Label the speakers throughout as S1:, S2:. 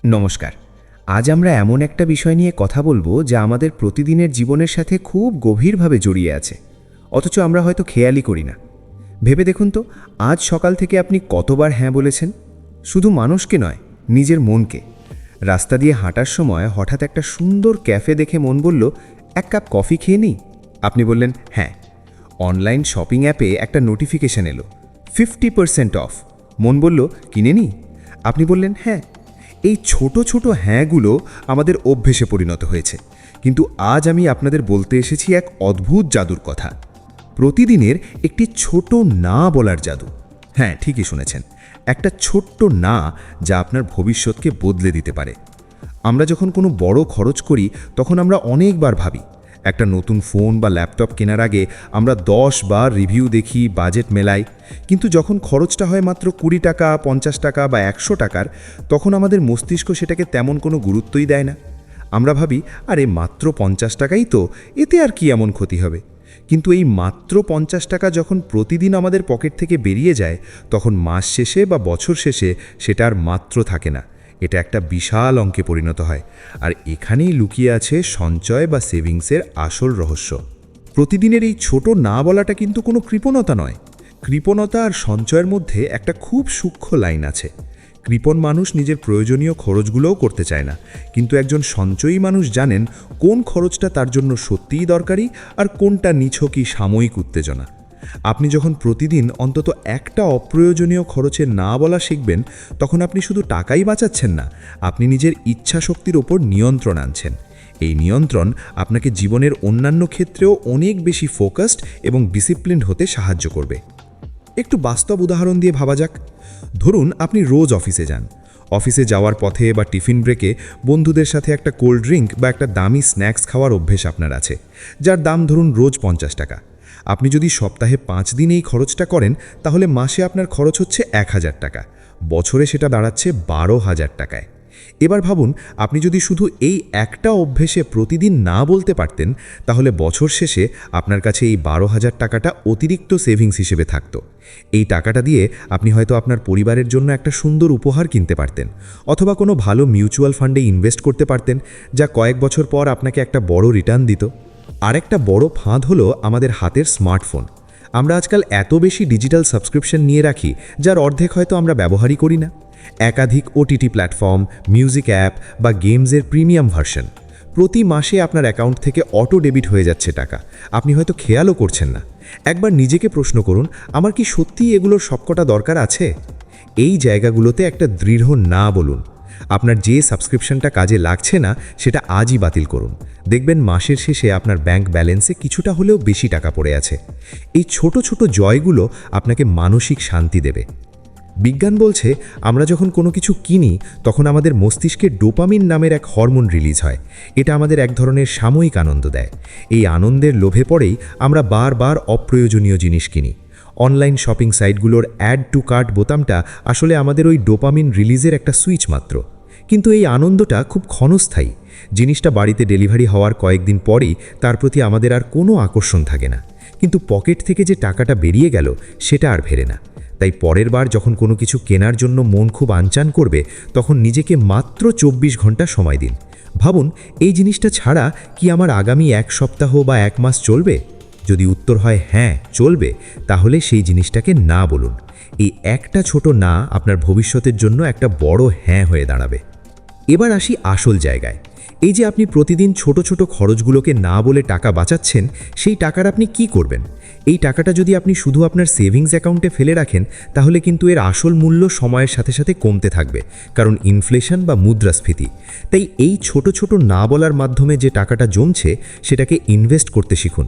S1: নমস্কার। আজ আমরা এমন একটা বিষয় নিয়ে কথা বলবো যা আমাদের প্রতিদিনের জীবনের সাথে খুব গভীরভাবে জড়িয়ে আছে, অথচ আমরা হয়তো খেয়ালই করি না। ভেবে দেখুন তো, আজ সকাল থেকে আপনি কতবার হ্যাঁ বলেছেন? শুধু মানুষকে নয়, নিজের মনকে। রাস্তা দিয়ে হাঁটার সময় হঠাৎ একটা সুন্দর ক্যাফে দেখে মন বলল, এক কাপ কফি খেয়ে নিই। আপনি বললেন হ্যাঁ। অনলাইন শপিং অ্যাপে একটা নোটিফিকেশন এলো, 50% অফ। মন বলল, কিনে নিই। আপনি বললেন হ্যাঁ। এই ছোট ছোট হ্যাঁগুলো আমাদের অভ্যেসে পরিণত হয়েছে। কিন্তু আজ আমি আপনাদের বলতে এসেছি এক অদ্ভুত জাদুর কথা, প্রতিদিনের একটি ছোট না বলার জাদু। হ্যাঁ, ঠিকই শুনেছেন, একটা ছোট্ট না যা আপনার ভবিষ্যৎকে বদলে দিতে পারে। আমরা যখন কোনো বড় খরচ করি তখন আমরা অনেকবার ভাবি। একটা নতুন ফোন বা ল্যাপটপ কেনার আগে আমরা 10 বার রিভিউ দেখি, বাজেট মেলাই। কিন্তু যখন খরচটা হয় মাত্র 20 টাকা, 50 টাকা বা 100 টাকার, তখন আমাদের মস্তিষ্ক সেটাকে তেমন কোনো গুরুত্বই দেয় না। আমরা ভাবি, আরে মাত্র 50 টাকাই তো, এতে আর কি এমন ক্ষতি হবে। কিন্তু এই মাত্র 50 টাকা যখন প্রতিদিন আমাদের পকেট থেকে বেরিয়ে যায়, তখন মাস শেষে বা বছর শেষে সেটা আর মাত্র থাকে না, এটা একটা বিশাল অঙ্কে পরিণত হয়। আর এখানেই লুকিয়ে আছে সঞ্চয় বা সেভিংসের আসল রহস্য। প্রতিদিনের এই ছোট না বলাটা কিন্তু কোনো কৃপণতা নয়। কৃপণতা আর সঞ্চয়ের মধ্যে একটা খুব সূক্ষ্ম লাইন আছে। কৃপণ মানুষ নিজের প্রয়োজনীয় খরচগুলোও করতে চায় না, কিন্তু একজন সঞ্চয়ী মানুষ জানেন কোন খরচটা তার জন্য সত্যিই দরকারি আর কোনটা নিছকই সাময়িক উত্তেজনা। আপনি যখন প্রতিদিন অন্তত একটা অপ্রয়োজনীয় খরচে না বলা শিখবেন, তখন আপনি শুধু টাকাই বাঁচাচ্ছেন না, আপনি নিজের ইচ্ছাশক্তির ওপর নিয়ন্ত্রণ আনছেন। এই নিয়ন্ত্রণ আপনাকে জীবনের অন্যান্য ক্ষেত্রেও অনেক বেশি ফোকাসড এবং ডিসিপ্লিনড হতে সাহায্য করবে। একটু বাস্তব উদাহরণ দিয়ে ভাবা যাক। ধরুন আপনি রোজ অফিসে যান। অফিসে যাওয়ার পথে বা টিফিন ব্রেকে বন্ধুদের সাথে একটা কোল্ড ড্রিঙ্ক বা একটা দামি স্ন্যাক্স খাওয়ার অভ্যেস আপনার আছে, যার দাম ধরুন রোজ 50 টাকা। আপনি যদি সপ্তাহে 5 দিন এই খরচটা করেন, তাহলে মাসে আপনার খরচ হচ্ছে 1000 টাকা, বছরে সেটা দাঁড়াচ্ছে 12,000 টাকায়। এবার ভাবুন, আপনি যদি শুধু এই একটা অভ্যেসে প্রতিদিন না বলতে পারতেন, তাহলে বছর শেষে আপনার কাছে এই 12,000 টাকাটা অতিরিক্ত সেভিংস হিসেবে থাকতো। এই টাকাটা দিয়ে আপনি হয়তো আপনার পরিবারের জন্য একটা সুন্দর উপহার কিনতে পারতেন, অথবা কোনো ভালো মিউচুয়াল ফান্ডে ইনভেস্ট করতে পারতেন, যা কয়েক বছর পর আপনাকে একটা বড় রিটার্ন দিত। আরেকটা বড় ফাঁদ হলো আমাদের হাতের স্মার্টফোন। আমরা আজকাল এত বেশি ডিজিটাল সাবস্ক্রিপশন নিয়ে রাখি, যার অর্ধেক হয়তো আমরা ব্যবহারই করি না। একাধিক ওটিটি প্ল্যাটফর্ম, মিউজিক অ্যাপ বা গেমসের প্রিমিয়াম ভার্সন। প্রতি মাসে আপনার অ্যাকাউন্ট থেকে অটো ডেবিট হয়ে যাচ্ছে টাকা, আপনি হয়তো খেয়ালও করছেন না। একবার নিজেকে প্রশ্ন করুন, আমার কি সত্যিই এগুলোর সবকটা দরকার আছে? এই জায়গাগুলোতে একটা দৃঢ় না বলুন। আপনার যে সাবস্ক্রিপশনটা কাজে লাগছে না, সেটা আজই বাতিল করুন। দেখবেন মাসের শেষে আপনার ব্যাংক ব্যালেন্সে কিছুটা হলেও বেশি টাকা পড়ে আছে। এই ছোট ছোট জয়গুলো আপনাকে মানসিক শান্তি দেবে। বিজ্ঞান বলছে, আমরা যখন কোনো কিছু কিনি, তখন আমাদের মস্তিষ্কে ডোপামিন নামের এক হরমোন রিলিজ হয়। এটা আমাদের এক ধরনের সাময়িক আনন্দ দেয়। এই আনন্দের লোভে পড়েই আমরা বারবার অপ্রয়োজনীয় জিনিস কিনি। অনলাইন শপিং সাইটগুলোর অ্যাড টু কার্ট বোতামটা আসলে আমাদের ওই ডোপামিন রিলিজের একটা সুইচ মাত্র। কিন্তু এই আনন্দটা খুব ক্ষণস্থায়ী। জিনিসটা বাড়িতে ডেলিভারি হওয়ার কয়েকদিন পরেই তার প্রতি আমাদের আর কোনো আকর্ষণ থাকে না। কিন্তু পকেট থেকে যে টাকাটা বেরিয়ে গেল, সেটা আর ফেরে না। তাই পরের বার যখন কোনো কিছু কেনার জন্য মন খুব আনচান করবে, তখন নিজেকে মাত্র 24 ঘন্টা সময় দিন। ভাবুন, এই জিনিসটা ছাড়া কি আমার আগামী 1 সপ্তাহ বা 1 মাস চলবে? যদি উত্তর হয় হ্যাঁ চলবে, তাহলে সেই জিনিসটাকে না বলুন। এই একটা ছোট না আপনার ভবিষ্যতের জন্য একটা বড় হ্যাঁ হয়ে দাঁড়াবে। এবার আসি আসল জায়গায়। এই যে আপনি প্রতিদিন ছোট ছোট খরচগুলোকে না বলে টাকা বাঁচাচ্ছেন, সেই টাকার আপনি কি করবেন? এই টাকাটা যদি আপনি শুধু আপনার সেভিংস অ্যাকাউন্টে ফেলে রাখেন, তাহলে কিন্তু এর আসল মূল্য সময়ের সাথে সাথে কমতে থাকবে, কারণ ইনফ্লেশন বা মুদ্রাস্ফীতি। তাই এই ছোট ছোট না বলার মাধ্যমে যে টাকাটা জমছে, সেটাকে ইনভেস্ট করতে শিখুন।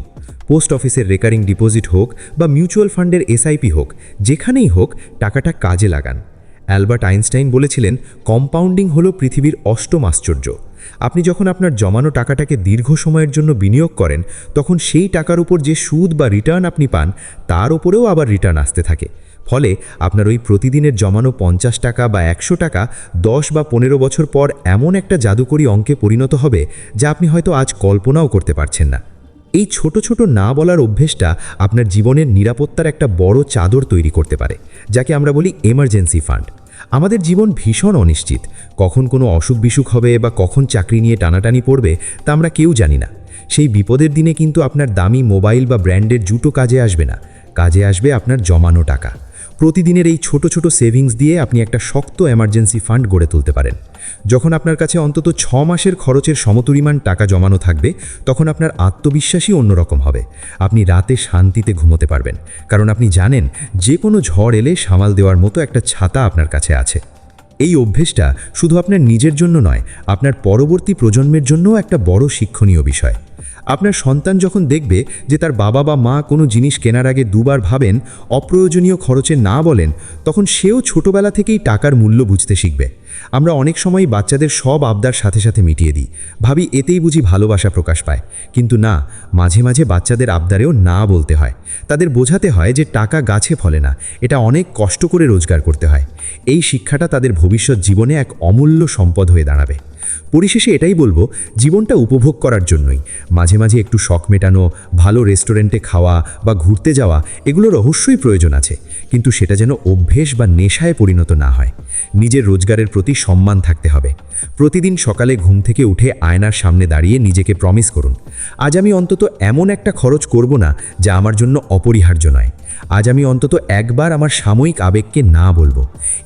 S1: পোস্ট অফিসের রেকারিং ডিপোজিট হোক বা মিউচুয়াল ফান্ডের এসআইপি হোক, যেখানেই হোক টাকাটা কাজে লাগান। অ্যালবার্ট আইনস্টাইন বলেছিলেন, কম্পাউন্ডিং হলো পৃথিবীর অষ্টম আশ্চর্য। আপনি যখন আপনার জমানো টাকাটাকে দীর্ঘ সময়ের জন্য বিনিয়োগ করেন, তখন সেই টাকার উপর যে সুদ বা রিটার্ন আপনি পান, তার উপরেও আবার রিটার্ন আসতে থাকে। ফলে আপনার ওই প্রতিদিনের জমানো 50 টাকা বা 100 টাকা 10 বা 15 বছর পর এমন একটা জাদুকরী অঙ্কে পরিণত হবে, যা আপনি হয়তো আজ কল্পনাও করতে পারছেন না। এই ছোট ছোট না বলার অভ্যেসটা আপনার জীবনের নিরাপত্তার একটা বড় চাদর তৈরি করতে পারে, যাকে আমরা বলি এমার্জেন্সি ফান্ড। আমাদের জীবন ভীষণ অনিশ্চিত। কখন কোনো অসুখ বিসুখ হবে বা কখন চাকরি নিয়ে টানাটানি পড়বে তা আমরা কেউ জানি না। সেই বিপদের দিনে কিন্তু আপনার দামি মোবাইল বা ব্র্যান্ডের জুতো কাজে আসবে না, কাজে আসবে আপনার জমানো টাকা। প্রতিদিনের এই ছোট ছোট সেভিংস দিয়ে আপনি একটা শক্ত এমার্জেন্সি ফান্ড গড়ে তুলতে পারেন। যখন আপনার কাছে অন্তত 6 মাসের খরচের সমপরিমাণ টাকা জমানো থাকবে, তখন আপনার আত্মবিশ্বাসই অন্যরকম হবে। আপনি রাতে শান্তিতে ঘুমোতে পারবেন, কারণ আপনি জানেন যে কোনো ঝড় এলে সামাল দেওয়ার মতো একটা ছাতা আপনার কাছে আছে। এই অভ্যেসটা শুধু আপনার নিজের জন্য নয়, আপনার পরবর্তী প্রজন্মের জন্যও একটা বড় শিক্ষণীয় বিষয়। আপনার সন্তান যখন দেখবে যে তার বাবা বা মা কোনো জিনিস কেনার আগে দুবার ভাবেন, অপ্রয়োজনীয় খরচে না বলেন, তখন সেও ছোটবেলা থেকেই টাকার মূল্য বুঝতে শিখবে। আমরা অনেক সময় বাচ্চাদের সব আবদার সাথে সাথে মিটিয়ে দিই, ভাবি এতেই বুঝি ভালোবাসা প্রকাশ পায়। কিন্তু না, মাঝে মাঝে বাচ্চাদের আবদারেও না বলতে হয়। তাদের বোঝাতে হয় যে টাকা গাছে ফলে না, এটা অনেক কষ্ট করে রোজগার করতে হয়। এই শিক্ষাটা তাদের ভবিষ্যৎ জীবনে এক অমূল্য সম্পদ হয়ে দাঁড়াবে। পরিশেষে এটাই বলবো, জীবনটা উপভোগ করার জন্যই। মাঝে মাঝে একটু শখ মেটানো, ভালো রেস্টুরেন্টে খাওয়া বা ঘুরতে যাওয়া, এগুলোর অবশ্যই প্রয়োজন আছে, কিন্তু সেটা যেন অভ্যেস বা নেশায় পরিণত না হয়। নিজের রোজগারের প্রতি সম্মান থাকতে হবে। প্রতিদিন সকালে ঘুম থেকে উঠে আয়নার সামনে দাঁড়িয়ে নিজেকে প্রমিস করুন, আজ আমি অন্তত এমন একটা খরচ করব না যা আমার জন্য অপরিহার্য নয়। আজ আমি অন্তত একবার আমার সাময়িক আবেগকে না বলবো।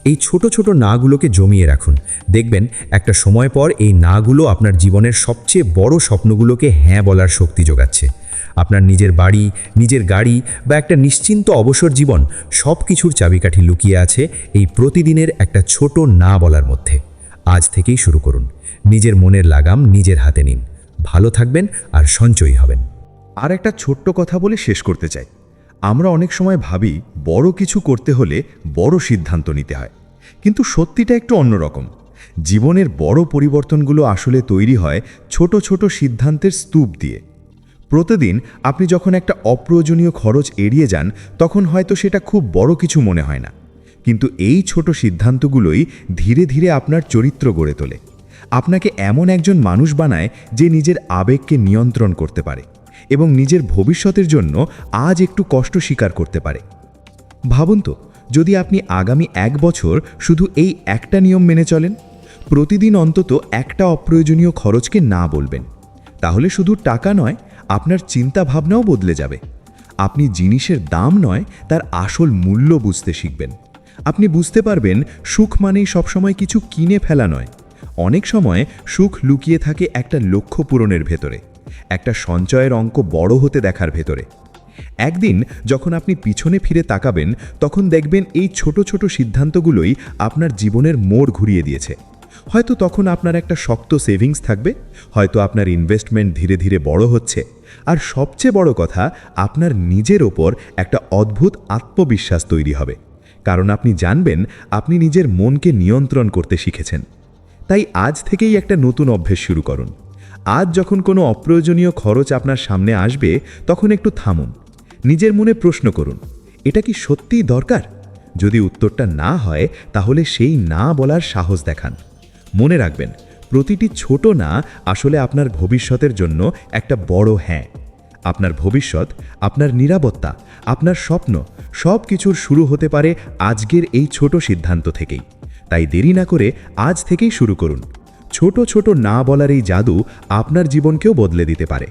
S1: এই ছোট ছোট নাগুলোকে জমিয়ে রাখুন। দেখবেন একটা সময় পর এই নাগুলো আপনার জীবনের সবচেয়ে বড় স্বপ্নগুলোকে হ্যাঁ বলার শক্তি যোগাচ্ছে। আপনার নিজের বাড়ি, নিজের গাড়ি বা একটা নিশ্চিন্ত অবসর জীবন, সব কিছুর চাবিকাঠি লুকিয়ে আছে এই প্রতিদিনের একটা ছোট না বলার মধ্যে। আজ থেকেই শুরু করুন। নিজের মনের লাগাম নিজের হাতে নিন। ভালো থাকবেন আর সঞ্চয়ী হবেন।
S2: আর একটা ছোট্ট কথা বলে শেষ করতে চাই। আমরা অনেক সময় ভাবি বড় কিছু করতে হলে বড় সিদ্ধান্ত নিতে হয়, কিন্তু সত্যিটা একটু অন্যরকম। জীবনের বড় পরিবর্তনগুলো আসলে তৈরি হয় ছোট ছোট সিদ্ধান্তের স্তূপ দিয়ে। প্রতিদিন আপনি যখন একটা অপ্রয়োজনীয় খরচ এড়িয়ে যান, তখন হয়তো সেটা খুব বড় কিছু মনে হয় না, কিন্তু এই ছোট সিদ্ধান্তগুলোই ধীরে ধীরে আপনার চরিত্র গড়ে তোলে। আপনাকে এমন একজন মানুষ বানায় যে নিজের আবেগকে নিয়ন্ত্রণ করতে পারে এবং নিজের ভবিষ্যতের জন্য আজ একটু কষ্ট স্বীকার করতে পারে। ভাবুন তো, যদি আপনি আগামী 1 বছর শুধু এই একটা নিয়ম মেনে চলেন, প্রতিদিন অন্তত একটা অপ্রয়োজনীয় খরচকে না বলবেন, তাহলে শুধু টাকা নয়, আপনার চিন্তা ভাবনাও বদলে যাবে। আপনি জিনিসের দাম নয়, তার আসল মূল্য বুঝতে শিখবেন। আপনি বুঝতে পারবেন সুখ মানেই সবসময় কিছু কিনে ফেলা নয়। অনেক সময় সুখ লুকিয়ে থাকে একটা লক্ষ্য পূরণের ভেতরে, একটা সঞ্চয়ের অঙ্ক বড় হতে দেখার ভেতরে। একদিন যখন আপনি পিছনে ফিরে তাকাবেন, তখন দেখবেন এই ছোট ছোট সিদ্ধান্তগুলোই আপনার জীবনের মোড় ঘুরিয়ে দিয়েছে। হয়তো তখন আপনার একটা শক্ত সেভিংস থাকবে, হয়তো আপনার ইনভেস্টমেন্ট ধীরে ধীরে বড় হচ্ছে, আর সবচেয়ে বড় কথা, আপনার নিজের ওপর একটা অদ্ভুত আত্মবিশ্বাস তৈরি হবে, কারণ আপনি জানবেন আপনি নিজের মনকে নিয়ন্ত্রণ করতে শিখেছেন। তাই আজ থেকেই একটা নতুন অভ্যেস শুরু করুন। আজ যখন কোনো অপ্রয়োজনীয় খরচ আপনার সামনে আসবে, তখন একটু থামুন, নিজের মনে প্রশ্ন করুন, এটা কি সত্যিই দরকার? যদি উত্তরটা না হয়, তাহলে সেই না বলার সাহস দেখান। মনে রাখবেন, প্রতিটি ছোট না আসলে আপনার ভবিষ্যতের জন্য একটা বড় হ্যাঁ। আপনার ভবিষ্যৎ, আপনার নিরাপত্তা, আপনার স্বপ্ন, সব কিছুর শুরু হতে পারে আজকের এই ছোট সিদ্ধান্ত থেকেই। তাই দেরি না করে আজ থেকেই শুরু করুন। ছোট ছোট না বলার এই জাদু আপনার জীবনকেও বদলে দিতে পারে।